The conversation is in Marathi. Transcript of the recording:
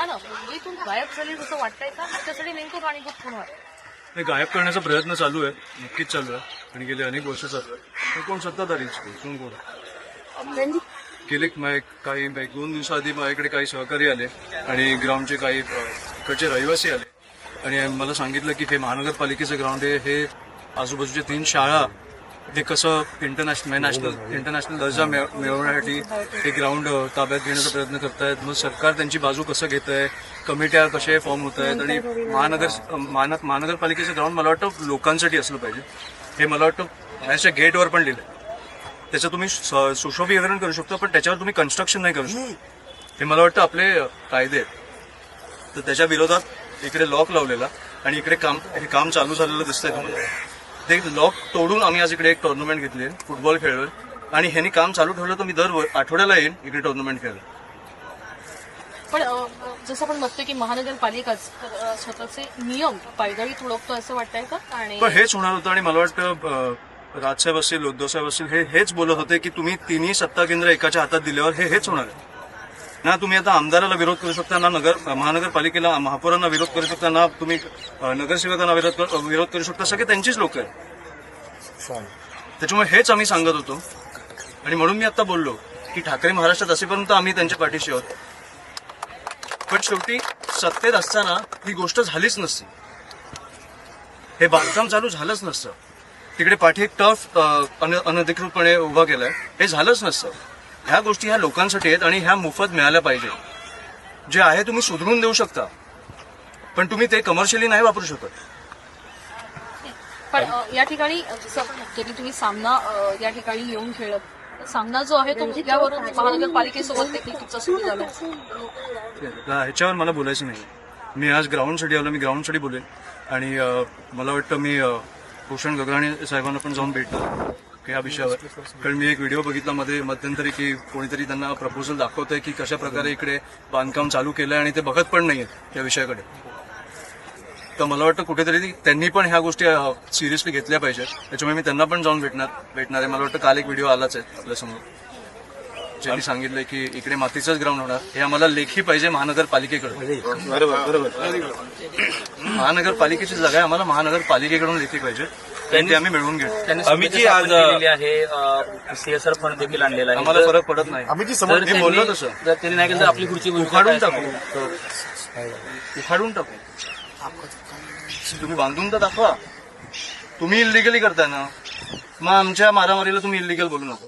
वेगानं मुंबईतून गायब झाली असं वाटतंय का? त्याच्यासाठी नेमकं कारणीभूत कोण आहे? हे गायब करण्याचा प्रयत्न चालू आहे, नक्कीच चालू आहे आणि गेले अनेक वर्ष चालू आहे. पण कोण सत्ताधारीच कोण गेले काही 2 दिवसाआधी माझ्याकडे काही सहकारी आले आणि ग्राउंडचे काही इकडचे रहिवासी आले आणि मला सांगितलं की हे महानगरपालिकेचं ग्राउंड आहे, हे आजूबाजूच्या 3 शाळा हे कसं इंटरनॅशनल दर्जा मिळवण्यासाठी हे ग्राउंड ताब्यात घेण्याचा प्रयत्न करतायत. मग सरकार त्यांची बाजू कसं घेत आहे, कमिट्या कसे फॉर्म होत आहेत आणि महानगरपालिकेचं ग्राउंड मला वाटतं लोकांसाठी असलं पाहिजे. हे मला वाटतं बाहेरच्या गेटवर पण लिहिलं. त्याचं तुम्ही सुशोभीकरण करू शकता पण त्याच्यावर तुम्ही कन्स्ट्रक्शन नाही करू शकता. हे मला वाटतं आपले कायदे आहेत. तर त्याच्या विरोधात इकडे लॉक लावलेला आणि इकडे हे काम चालू झालेलं दिसतंय तुम्हाला. ते लॉक तोडून आम्ही आज इकडे एक टुर्नामेंट घेतली, फुटबॉल खेळलोय आणि ह्यांनी काम चालू ठेवलं तर मी दर आठवड्याला येईन इकडे टुर्नामेंट खेळायला. पण जसं आपण बघतोय की महानगरपालिका स्वतःचे नियम पायदळी तुडवतो असं वाटतंय का? आणि पण हेच होणार होतं आणि मला वाटतं राजसाहेब असतील, उद्धवसाहेब असतील हेच बोलत होते की तुम्ही तिन्ही सत्ता केंद्र एकाच्या हातात दिल्यावर हेच होणार आहे ना. तुम्ही आता आमदाराला विरोध करू शकता ना, महानगरपालिकेला महापौरांना विरोध करू शकता ना, तुम्ही नगरसेवकांना विरोध करू शकता. सगळे त्यांचीच लोक आहेत. त्याच्यामुळे हेच आम्ही सांगत होतो आणि म्हणून मी आता बोललो की ठाकरे महाराष्ट्रात असेपर्यंत आम्ही त्यांच्या पाठीशी आहोत. पण शेवटी सत्तेत असताना ही गोष्ट झालीच नसती, हे बांधकाम चालू झालंच नसतं. तिकडे पाठी एक टफ अनधिकृतपणे उभा केलाय, हे झालंच नसतं. ह्या गोष्टी ह्या लोकांसाठी आहेत आणि ह्या मोफत मिळाल्या पाहिजे. जे आहे तुम्ही सुधरून देऊ शकता पण तुम्ही ते कमर्शियली नाही वापरू शकत. पण या ठिकाणी जसं आपण बघतो की तुम्ही सामना या ठिकाणी येऊन खेळत, सामना जो आहे तो मुद्द्यावरून महानगरपालिकेसोबत देखील तुमचा सुरू झाला. ह्याच्यावर मला बोलायचं नाही. मी आज ग्राउंडसाठी आलो, मी ग्राउंडसाठी बोलेन आणि मला वाटतं मी भूषण गगराणी साहेबांना पण जाऊन भेटतो या विषयावर. कारण मी एक व्हिडिओ बघितला मध्ये मध्यंतरी की कोणीतरी त्यांना प्रपोजल दाखवतंय की कशा प्रकारे इकडे बांधकाम चालू केलंय आणि ते बघत पण नाहीयेत या विषयाकडे. तर मला वाटतं कुठेतरी त्यांनी पण ह्या गोष्टी सिरियसली घेतल्या पाहिजेत. त्याच्यामुळे मी त्यांना पण जाऊन भेटणार आहे. मला वाटतं काल एक व्हिडिओ आलाच आहे आपल्यासमोर, ज्यांनी सांगितलंय की इकडे मातीचंच ग्राउंड होणार. हे आम्हाला लेखी पाहिजे महानगरपालिकेकडे. महानगरपालिकेची जागा आहे, आम्हाला महानगरपालिकेकडून लेखी पाहिजे. त्यांनी आम्ही मिळवून घेऊ. आम्ही जी आज केलेली आहे सीएसआर फंड देखील आणलेला आहे. आम्हाला फरक पडत नाही. मी बोललो तसं जर त्यांनी नाही केलं तर आपली खुर्ची उखाडून टाकू. तुम्ही बांधून तर दाखवा. तुम्ही इलिगली करताय ना, मग आमच्या मारामारीला तुम्ही इलिगल बोलू नको.